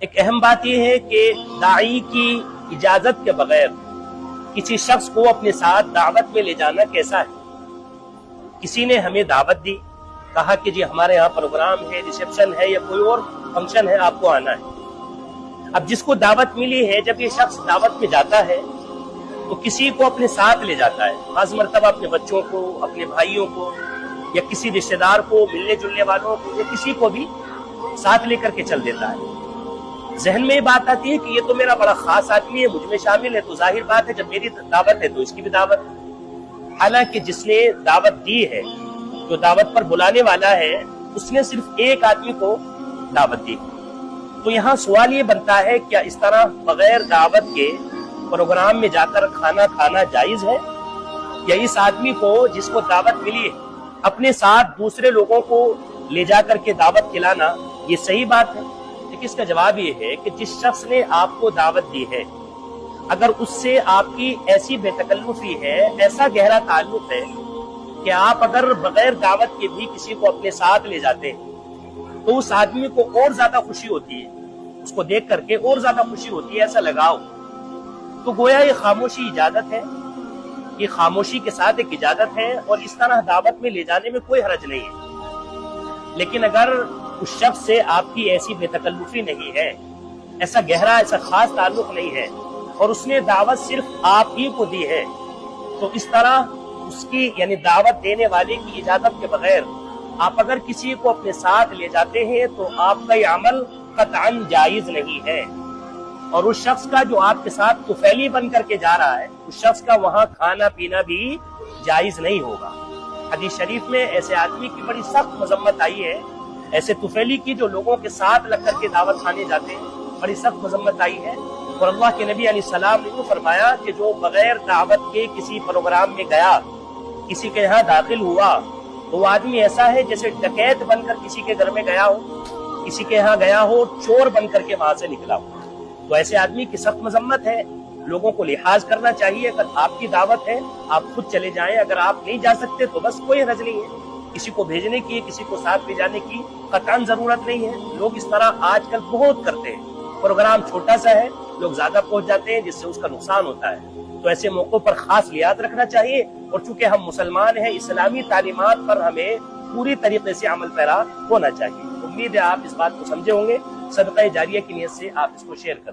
ایک اہم بات یہ ہے کہ داعی کی اجازت کے بغیر کسی شخص کو اپنے ساتھ دعوت میں لے جانا کیسا ہے؟ کسی نے ہمیں دعوت دی، کہا کہ جی ہمارے ہاں پروگرام ہے، ریسپشن ہے یا کوئی اور فنکشن ہے، آپ کو آنا ہے۔ اب جس کو دعوت ملی ہے، جب یہ شخص دعوت میں جاتا ہے تو کسی کو اپنے ساتھ لے جاتا ہے، بعض مرتبہ اپنے بچوں کو، اپنے بھائیوں کو یا کسی رشتہ دار کو، ملنے جلنے والوں کو یا کسی کو بھی ساتھ لے کر کے چل دیتا ہے۔ ذہن میں یہ بات آتی ہے کہ یہ تو میرا بڑا خاص آدمی ہے، مجھ میں شامل ہے، تو ظاہر بات ہے جب میری دعوت ہے تو اس کی بھی دعوت ہے۔ حالانکہ جس نے دعوت دی ہے، جو دعوت پر بلانے والا ہے، اس نے صرف ایک آدمی کو دعوت دی۔ تو یہاں سوال یہ بنتا ہے کیا اس طرح بغیر دعوت کے پروگرام میں جا کر کھانا کھانا جائز ہے، یا اس آدمی کو جس کو دعوت ملی ہے اپنے ساتھ دوسرے لوگوں کو لے جا کر کے دعوت کھلانا یہ صحیح بات ہے؟ لیکن اس کا جواب یہ ہے کہ جس شخص نے آپ کو دعوت دی ہے، اگر اس سے آپ کی ایسی بے تکلفی ہے، ایسا گہرا تعلق ہے کہ آپ اگر بغیر دعوت کے بھی کسی کو اپنے ساتھ لے جاتے ہیں تو اس آدمی کو اور زیادہ خوشی ہوتی ہے، اس کو دیکھ کر کے اور زیادہ خوشی ہوتی ہے، ایسا لگاؤ، تو گویا یہ خاموشی اجازت ہے، یہ خاموشی کے ساتھ ایک اجازت ہے، اور اس طرح دعوت میں لے جانے میں کوئی حرج نہیں ہے۔ لیکن اگر اس شخص سے آپ کی ایسی بے تکلفی نہیں ہے، ایسا گہرا، ایسا خاص تعلق نہیں ہے، اور اس نے دعوت صرف آپ ہی کو دی ہے، تو اس طرح اس کی یعنی دعوت دینے والے کی اجازت کے بغیر آپ اگر کسی کو اپنے ساتھ لے جاتے ہیں تو آپ کا یہ عمل قطعاً جائز نہیں ہے، اور اس شخص کا جو آپ کے ساتھ طفیلی بن کر کے جا رہا ہے، اس شخص کا وہاں کھانا پینا بھی جائز نہیں ہوگا۔ حدیث شریف میں ایسے آدمی کی بڑی سخت مذمت آئی ہے، ایسے طفیلی کی جو لوگوں کے ساتھ لگ کر کے دعوت کھانے جاتے ہیں، بڑی سخت مذمت آئی ہے۔ اور اللہ کے نبی علیہ السلام نے یہ فرمایا کہ جو بغیر دعوت کے کسی پروگرام میں گیا، کسی کے یہاں داخل ہوا، تو وہ آدمی ایسا ہے جیسے ڈکیت بن کر کسی کے گھر میں گیا ہو، کسی کے یہاں گیا ہو، چور بن کر کے وہاں سے نکلا ہو۔ تو ایسے آدمی کی سخت مذمت ہے، لوگوں کو لحاظ کرنا چاہیے۔ اگر آپ کی دعوت ہے آپ خود چلے جائیں، اگر آپ نہیں جا سکتے تو بس کوئی حرج نہیں ہے، کسی کو بھیجنے کی، کسی کو ساتھ لے جانے کی قطعاً ضرورت نہیں ہے۔ لوگ اس طرح آج کل بہت کرتے ہیں، پروگرام چھوٹا سا ہے، لوگ زیادہ پہنچ جاتے ہیں جس سے اس کا نقصان ہوتا ہے۔ تو ایسے موقعوں پر خاص لحاظ رکھنا چاہیے، اور چونکہ ہم مسلمان ہیں، اسلامی تعلیمات پر ہمیں پوری طریقے سے عمل پیرا ہونا چاہیے۔ امید ہے آپ اس بات کو سمجھے ہوں گے۔ صدقہ جاریہ کی نیت سے آپ اس کو شیئر کریں۔